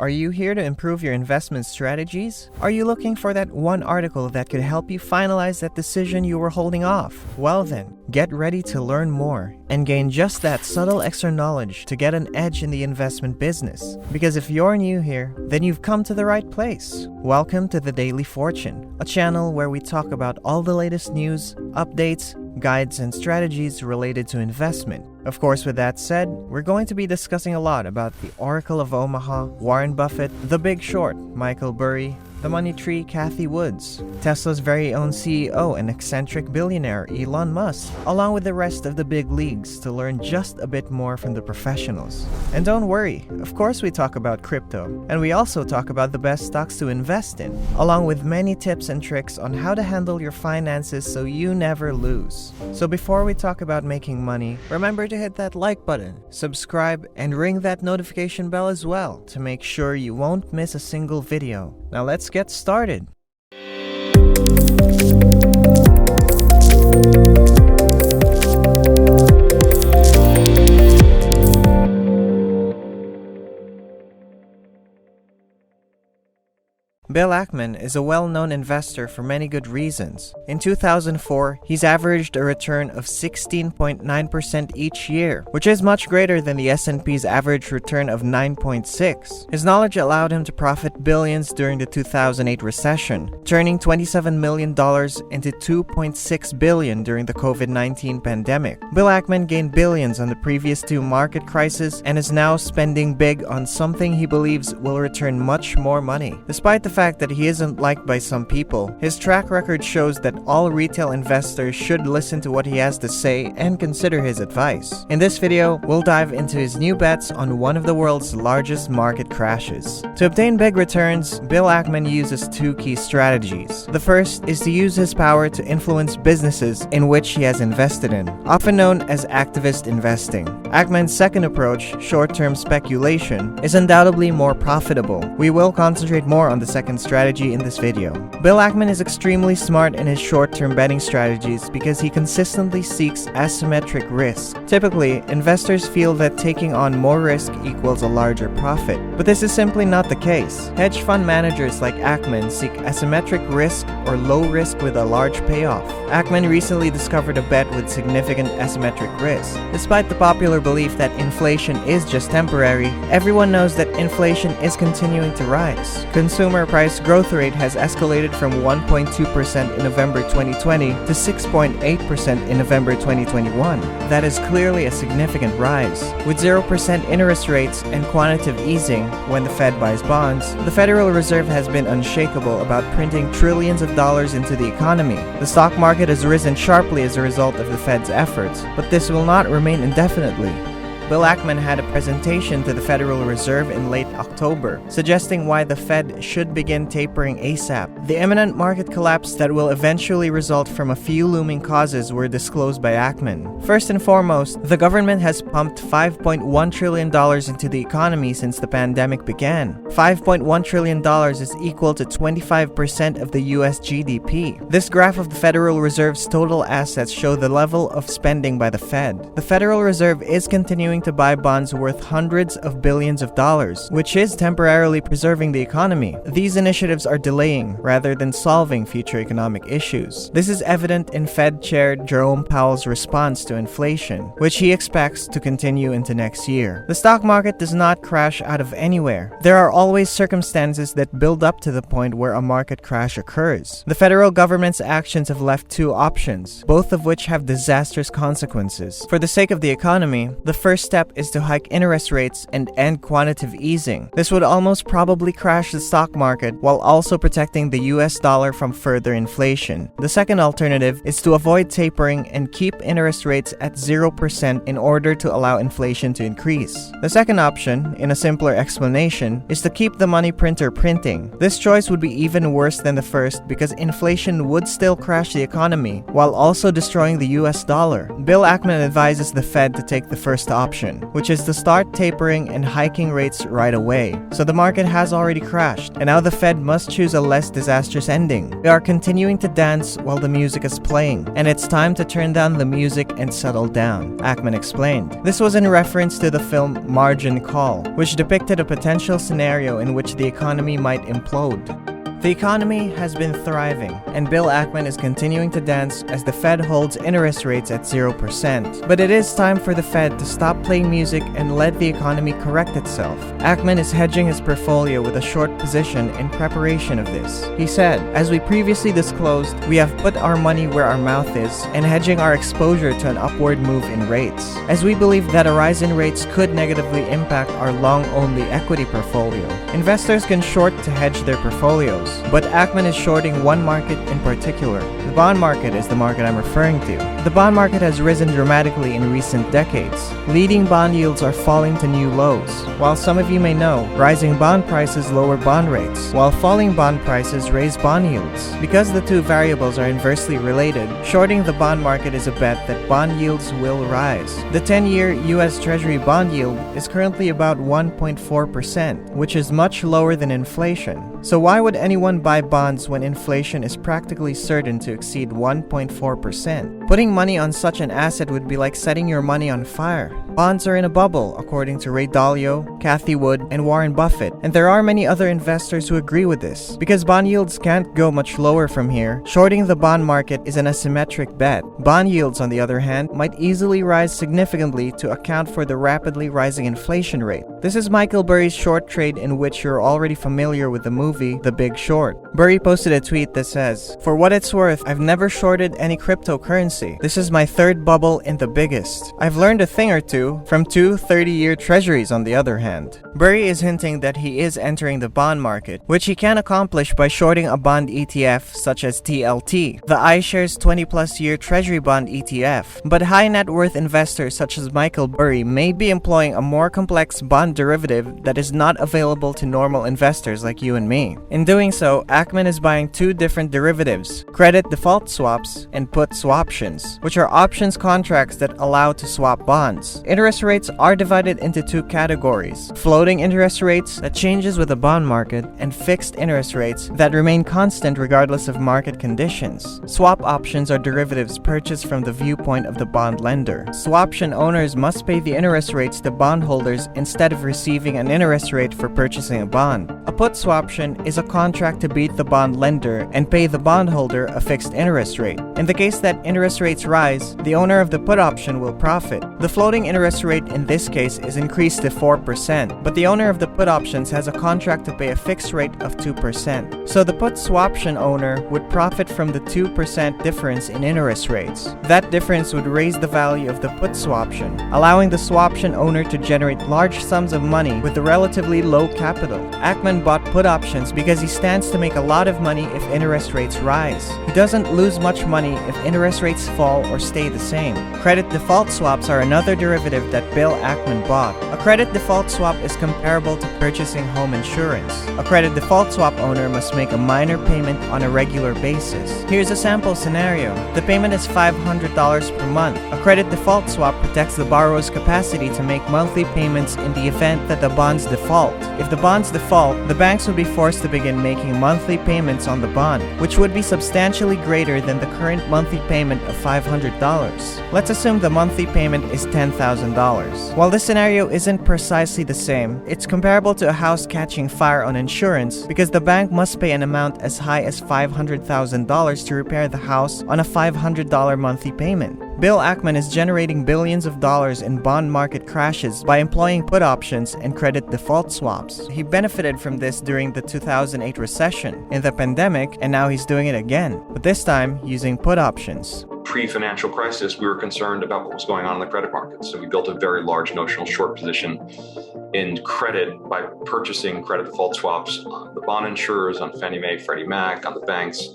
Are you here to improve your investment strategies? Are you looking for that one article that could help you finalize that decision you were holding off? Well then, get ready to learn more and gain just that subtle extra knowledge to get an edge in the investment business. Because if you're new here, then you've come to the right place. Welcome to the Daily Fortune, a channel where we talk about all the latest news, updates, guides, and strategies related to investment. Of course, with that said, we're going to be discussing a lot about the Oracle of Omaha, Warren Buffett, The Big Short, Michael Burry, the money tree Cathie Woods, Tesla's very own CEO and eccentric billionaire Elon Musk, along with the rest of the big leagues to learn just a bit more from the professionals. And don't worry, of course we talk about crypto, and we also talk about the best stocks to invest in, along with many tips and tricks on how to handle your finances so you never lose. So before we talk about making money, remember to hit that like button, subscribe, and ring that notification bell as well to make sure you won't miss a single video. Now let's get started. Bill Ackman is a well-known investor for many good reasons. In 2004, he's averaged a return of 16.9% each year, which is much greater than the S&P's average return of 9.6%. His knowledge allowed him to profit billions during the 2008 recession, turning $27 million into $2.6 billion during the COVID-19 pandemic. Bill Ackman gained billions on the previous two market crises and is now spending big on something he believes will return much more money. Despite the fact that he isn't liked by some people, his track record shows that all retail investors should listen to what he has to say and consider his advice. In this video, we'll dive into his new bets on one of the world's largest market crashes. To obtain big returns, Bill Ackman uses two key strategies. The first is to use his power to influence businesses in which he has invested in, often known as activist investing. Ackman's second approach, short-term speculation, is undoubtedly more profitable. We will concentrate more on the second strategy in this video. Bill Ackman is extremely smart in his short-term betting strategies because he consistently seeks asymmetric risk. Typically, investors feel that taking on more risk equals a larger profit, but this is simply not the case. Hedge fund managers like Ackman seek asymmetric risk or low risk with a large payoff. Ackman recently discovered a bet with significant asymmetric risk. Despite the popular belief that inflation is just temporary, everyone knows that inflation is continuing to rise. Consumer price growth rate has escalated from 1.2% in November 2020 to 6.8% in November 2021. That is clearly a significant rise. With 0% interest rates and quantitative easing when the Fed buys bonds, the Federal Reserve has been unshakable about printing trillions of dollars into the economy. The stock market has risen sharply as a result of the Fed's efforts, but this will not remain indefinitely. Bill Ackman had a presentation to the Federal Reserve in late October, suggesting why the Fed should begin tapering ASAP. The imminent market collapse that will eventually result from a few looming causes were disclosed by Ackman. First and foremost, the government has pumped $5.1 trillion into the economy since the pandemic began. $5.1 trillion is equal to 25% of the US GDP. This graph of the Federal Reserve's total assets show the level of spending by the Fed. The Federal Reserve is continuing to buy bonds worth hundreds of billions of dollars, which is temporarily preserving the economy. These initiatives are delaying rather than solving future economic issues. This is evident in Fed Chair Jerome Powell's response to inflation, which he expects to continue into next year. The stock market does not crash out of anywhere. There are always circumstances that build up to the point where a market crash occurs. The federal government's actions have left two options, both of which have disastrous consequences. For the sake of the economy, the first step is to hike interest rates and end quantitative easing. This would almost probably crash the stock market while also protecting the US dollar from further inflation. The second alternative is to avoid tapering and keep interest rates at 0% in order to allow inflation to increase. The second option, in a simpler explanation, is to keep the money printer printing. This choice would be even worse than the first because inflation would still crash the economy while also destroying the US dollar. Bill Ackman advises the Fed to take the first option. option, which is to start tapering and hiking rates right away. So the market has already crashed, and now the Fed must choose a less disastrous ending. We are continuing to dance while the music is playing, and it's time to turn down the music and settle down, Ackman explained. This was in reference to the film Margin Call, which depicted a potential scenario in which the economy might implode. The economy has been thriving, and Bill Ackman is continuing to dance as the Fed holds interest rates at 0%. But it is time for the Fed to stop playing music and let the economy correct itself. Ackman is hedging his portfolio with a short position in preparation of this. He said, "As we previously disclosed, we have put our money where our mouth is and hedging our exposure to an upward move in rates, as we believe that a rise in rates could negatively impact our long-only equity portfolio. Investors can short to hedge their portfolios, but Ackman is shorting one market in particular. The bond market is the market I'm referring to. The bond market has risen dramatically in recent decades. Leading bond yields are falling to new lows. While some of you may know, rising bond prices lower bond rates, while falling bond prices raise bond yields. Because the two variables are inversely related, shorting the bond market is a bet that bond yields will rise. The 10-year U.S. Treasury bond yield is currently about 1.4%, which is much lower than inflation. So why would anyone buy bonds when inflation is practically certain to exceed 1.4%? Putting money on such an asset would be like setting your money on fire. Bonds are in a bubble, according to Ray Dalio, Cathie Wood, and Warren Buffett, and there are many other investors who agree with this. Because bond yields can't go much lower from here, shorting the bond market is an asymmetric bet. Bond yields, on the other hand, might easily rise significantly to account for the rapidly rising inflation rate. This is Michael Burry's short trade, in which you're already familiar with the movie The Big Short. Burry posted a tweet that says, "For what it's worth, I've never shorted any cryptocurrency. This is my third bubble and the biggest. I've learned a thing or two from two 30-year treasuries on the other hand." Burry is hinting that he is entering the bond market, which he can accomplish by shorting a bond ETF such as TLT, the iShares 20-plus year treasury bond ETF. But high net worth investors such as Michael Burry may be employing a more complex bond derivative that is not available to normal investors like you and me. In doing so, Ackman is buying two different derivatives, credit default swaps and put swaptions, which are options contracts that allow to swap bonds. Interest rates are divided into two categories: floating interest rates that changes with the bond market, and fixed interest rates that remain constant regardless of market conditions. Swap options are derivatives purchased from the viewpoint of the bond lender. Swaption owners must pay the interest rates to bondholders instead of receiving an interest rate for purchasing a bond. A put swaption is a contract to beat the bond lender and pay the bondholder a fixed interest rate. In the case that interest rates rise, the owner of the put option will profit. The floating interest rate in this case is increased to 4%, but the owner of the put options has a contract to pay a fixed rate of 2%. So the put swaption owner would profit from the 2% difference in interest rates. That difference would raise the value of the put swaption, allowing the swaption owner to generate large sums of money with a relatively low capital. Ackman bought put options because he stands to make a lot of money if interest rates rise. He doesn't lose much money if interest rates fall or stay the same. Credit default swaps are another derivative that Bill Ackman bought. A credit default swap is comparable to purchasing home insurance. A credit default swap owner must make a minor payment on a regular basis. Here's a sample scenario. The payment is $500 per month. A credit default swap protects the borrower's capacity to make monthly payments in the event that the bonds default. If the bonds default, the banks would be forced to begin making monthly payments on the bond, which would be substantially greater than the current monthly payment of $500. Let's assume the monthly payment is $10,000. While this scenario isn't precisely the same, it's comparable to a house catching fire on insurance because the bank must pay an amount as high as $500,000 to repair the house on a $500 monthly payment. Bill Ackman is generating billions of dollars in bond market crashes by employing put options and credit default swaps. He benefited from this during the 2008 recession, in the pandemic, and now he's doing it again, but this time using put options. Pre-financial crisis, we were concerned about what was going on in the credit markets. So we built a very large notional short position in credit by purchasing credit default swaps on the bond insurers, on Fannie Mae, Freddie Mac, on the banks.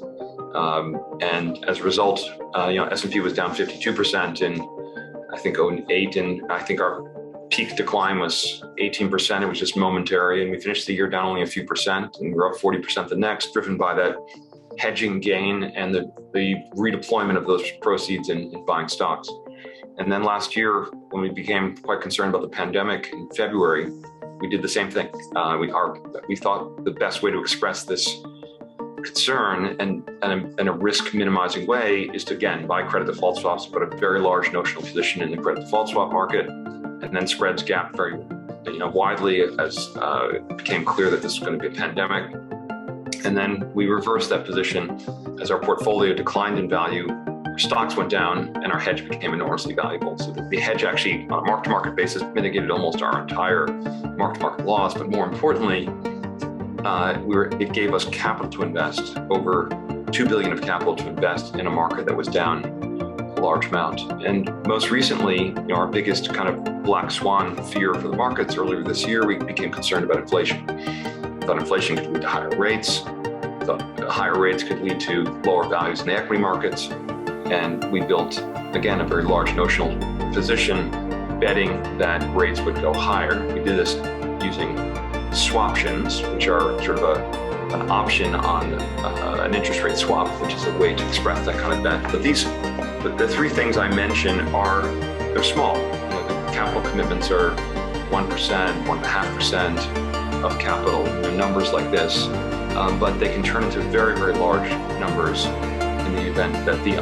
And as a result, S&P was down 52% in, I think, 2008, and I think our peak decline was 18%. It was just momentary, and we finished the year down only a few percent, and we're up 40% the next, driven by that hedging gain and the redeployment of those proceeds in buying stocks. And then last year, when we became quite concerned about the pandemic in February, we did the same thing. We thought the best way to express this concern and in a risk minimizing way is to, again, buy credit default swaps, put a very large notional position in the credit default swap market, and then spreads gap very widely as it became clear that this was going to be a pandemic. And then we reversed that position as our portfolio declined in value, our stocks went down, and our hedge became enormously valuable. So the hedge actually, on a mark-to-market basis, mitigated almost our entire mark-to-market loss. But more importantly, it gave us capital to invest, over $2 billion of capital to invest in a market that was down a large amount. And most recently, our biggest kind of black swan fear for the markets earlier this year, we became concerned about inflation. We thought inflation could lead to higher rates. We thought higher rates could lead to lower values in the equity markets. And we built, again, a very large notional position, betting that rates would go higher. We did this using swaptions, which are sort of an option on an interest rate swap, which is a way to express that kind of bet. But the three things I mentioned they're small. The capital commitments are 1%, 1.5% of capital, numbers like this, but they can turn into very, very large numbers in the event that the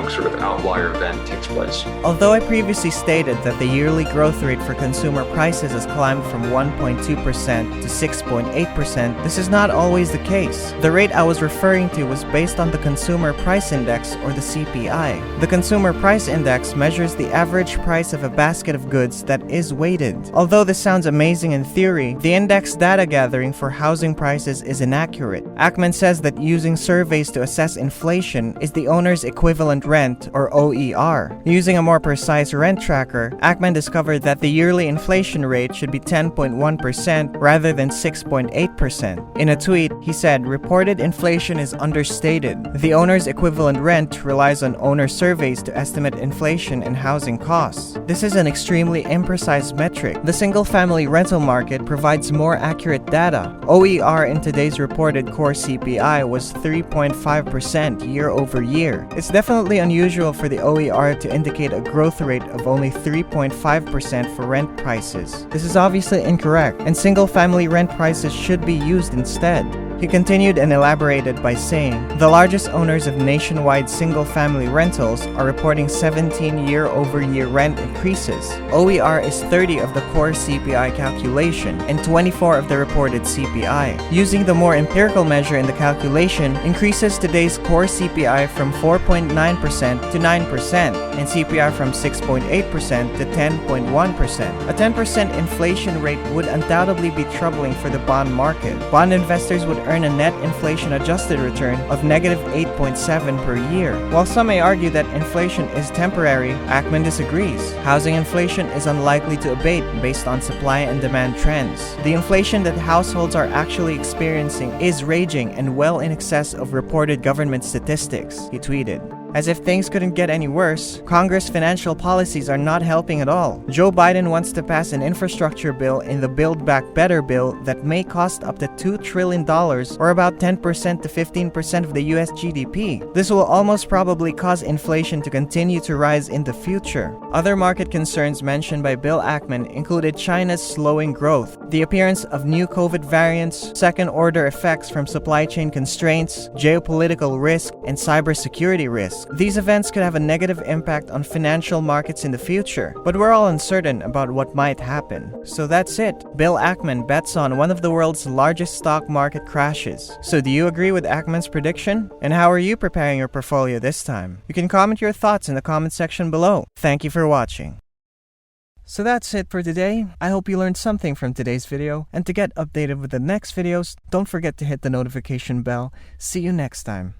sort of outlier event takes place. Although I previously stated that the yearly growth rate for consumer prices has climbed from 1.2% to 6.8%, this is not always the case. The rate I was referring to was based on the Consumer Price Index, or the CPI. The Consumer Price Index measures the average price of a basket of goods that is weighted. Although this sounds amazing in theory, the index data gathering for housing prices is inaccurate. Ackman says that using surveys to assess inflation is the owner's equivalent rent, or OER. Using a more precise rent tracker, Ackman discovered that the yearly inflation rate should be 10.1% rather than 6.8%. In a tweet, he said, "Reported inflation is understated. The owner's equivalent rent relies on owner surveys to estimate inflation and housing costs. This is an extremely imprecise metric. The single-family rental market provides more accurate data. OER in today's reported core CPI was 3.5% year over year. It's definitely unusual for the OER to indicate a growth rate of only 3.5% for rent prices. This is obviously incorrect, and single-family rent prices should be used instead." He continued and elaborated by saying, "The largest owners of nationwide single-family rentals are reporting 17 year-over-year rent increases. OER is 30 of the core CPI calculation and 24 of the reported CPI. Using the more empirical measure in the calculation increases today's core CPI from 4.9% to 9% and CPI from 6.8% to 10.1%. A 10% inflation rate would undoubtedly be troubling for the bond market. Bond investors would earn a net inflation-adjusted return of negative 8.7% per year. While some may argue that inflation is temporary, Ackman disagrees. Housing inflation is unlikely to abate based on supply and demand trends. The inflation that households are actually experiencing is raging and well in excess of reported government statistics," he tweeted. As if things couldn't get any worse, Congress' financial policies are not helping at all. Joe Biden wants to pass an infrastructure bill in the Build Back Better bill that may cost up to $2 trillion, or about 10% to 15% of the US GDP. This will almost probably cause inflation to continue to rise in the future. Other market concerns mentioned by Bill Ackman included China's slowing growth, the appearance of new COVID variants, second-order effects from supply chain constraints, geopolitical risk, and cybersecurity risk. These events could have a negative impact on financial markets in the future, but we're all uncertain about what might happen. So that's it. Bill Ackman bets on one of the world's largest stock market crashes. So do you agree with Ackman's prediction? And how are you preparing your portfolio this time? You can comment your thoughts in the comment section below. Thank you for watching. So that's it for today. I hope you learned something from today's video, and to get updated with the next videos, don't forget to hit the notification bell. See you next time.